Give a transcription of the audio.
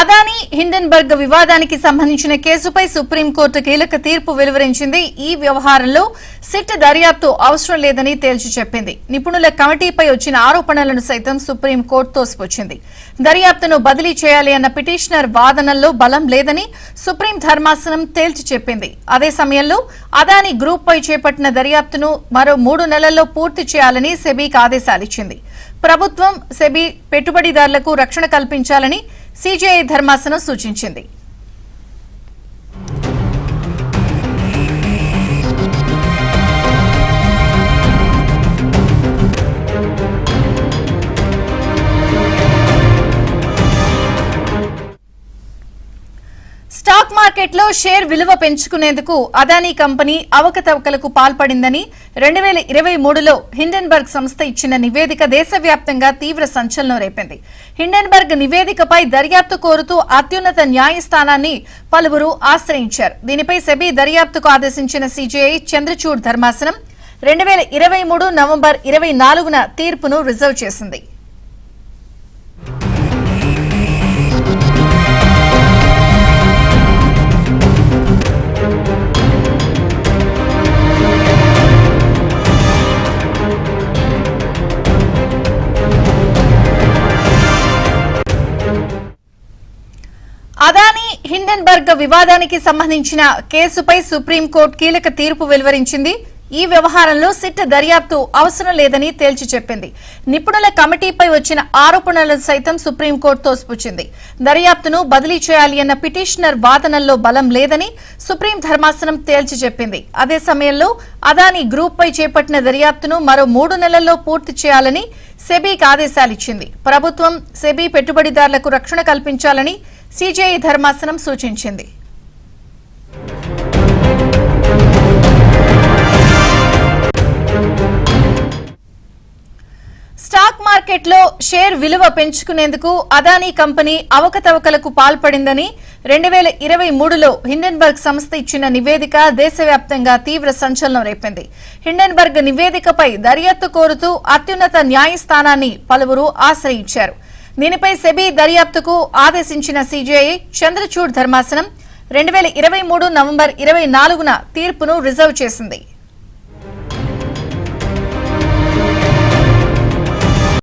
Adani Hindenburg వివాదానికి సంబంధించిన కేసుపై సుప్రీంకోర్టు కీలక తీర్పు వెలువరించింది. ఈ వ్యవహారంలో సిట్ దర్యాప్తు అవసరం లేదని తేల్చి చెప్పింది. నిపుణుల కమిటీపై వచ్చిన ఆరోపణలను సైతం సుప్రీంకోర్టు తోసిపుచ్చింది. దర్యాప్తును బదిలీ చేయాలి అన్న పిటిషనర్ వాదనల్లో బలం లేదని సుప్రీం ధర్మాసనం తేల్చి చెప్పింది. అదే సమయంలో అదానీ గ్రూప్ పై చేపట్టిన దర్యాప్తును మరో 3 నెలల్లో పూర్తి చేయాలని సెబీకి ఆదేశాలిచ్చింది. ప్రభుత్వం సెబీ పెట్టుబడిదారులకు రక్షణ కల్పించాలని సిజేఐ ధర్మాసనం సూచించింది. స్టాక్ మార్కెట్లో షేర్ విలువ పెంచుకునేందుకు అదానీ కంపెనీ అవకతవకలకు పాల్పడిందని 2023లో హిండెన్బర్గ్ సంస్థ ఇచ్చిన నివేదిక దేశవ్యాప్తంగా తీవ్ర సంచలనం రేపింది. హిండెన్బర్గ్ నివేదికపై దర్యాప్తు కోరుతూ అత్యున్నత న్యాయస్థానాన్ని పలువురు ఆశ్రయించారు. దీనిపై సెబీ దర్యాప్తుకు ఆదేశించిన సిజేఐ చంద్రచూడ్ ధర్మాసనం 2023 నవంబర్ 24న తీర్పును రిజర్వ్ చేసింది. అదానీ హిండెన్బర్గ్ వివాదానికి సంబంధించిన కేసుపై సుప్రీంకోర్టు కీలక తీర్పు వెలువరించింది. ఈ వ్యవహారంలో సిట్ దర్యాప్తు అవసరం లేదని తేల్చి చెప్పింది. నిపుణుల కమిటీపై వచ్చిన ఆరోపణలను సైతం సుప్రీంకోర్టు తోసిపుచ్చింది. దర్యాప్తును బదిలీ చేయాలి అన్న పిటిషనర్ వాదనల్లో బలం లేదని సుప్రీం ధర్మాసనం తేల్చి చెప్పింది. అదే సమయంలో అదానీ గ్రూప్ పై చేపట్టిన దర్యాప్తును మరో 3 నెలల్లో పూర్తి చేయాలని సెబీకి ఆదేశాలిచ్చింది. ప్రభుత్వం సెబీ పెట్టుబడిదారులకు రక్షణ కల్పించాలని సిజేఐ ధర్మాసనం సూచించింది. స్టాక్ మార్కెట్లో షేర్ విలువ పెంచుకునేందుకు అదానీ కంపెనీ అవకతవకలకు పాల్పడిందని 2023లో హిండెన్బర్గ్ సంస్థ ఇచ్చిన నివేదిక దేశవ్యాప్తంగా తీవ్ర సంచలనం రేపింది. హిండెన్బర్గ్ నివేదికపై దర్యాప్తు కోరుతూ అత్యున్నత న్యాయస్థానాన్ని పలువురు ఆశ్రయించారు. దీనిపై సెబీ దర్యాప్తుకు ఆదేశించిన సిజేఐ చంద్రచూడ్ ధర్మాసనం 2023 నవంబర్ 24న తీర్పును రిజర్వ్ చేసింది.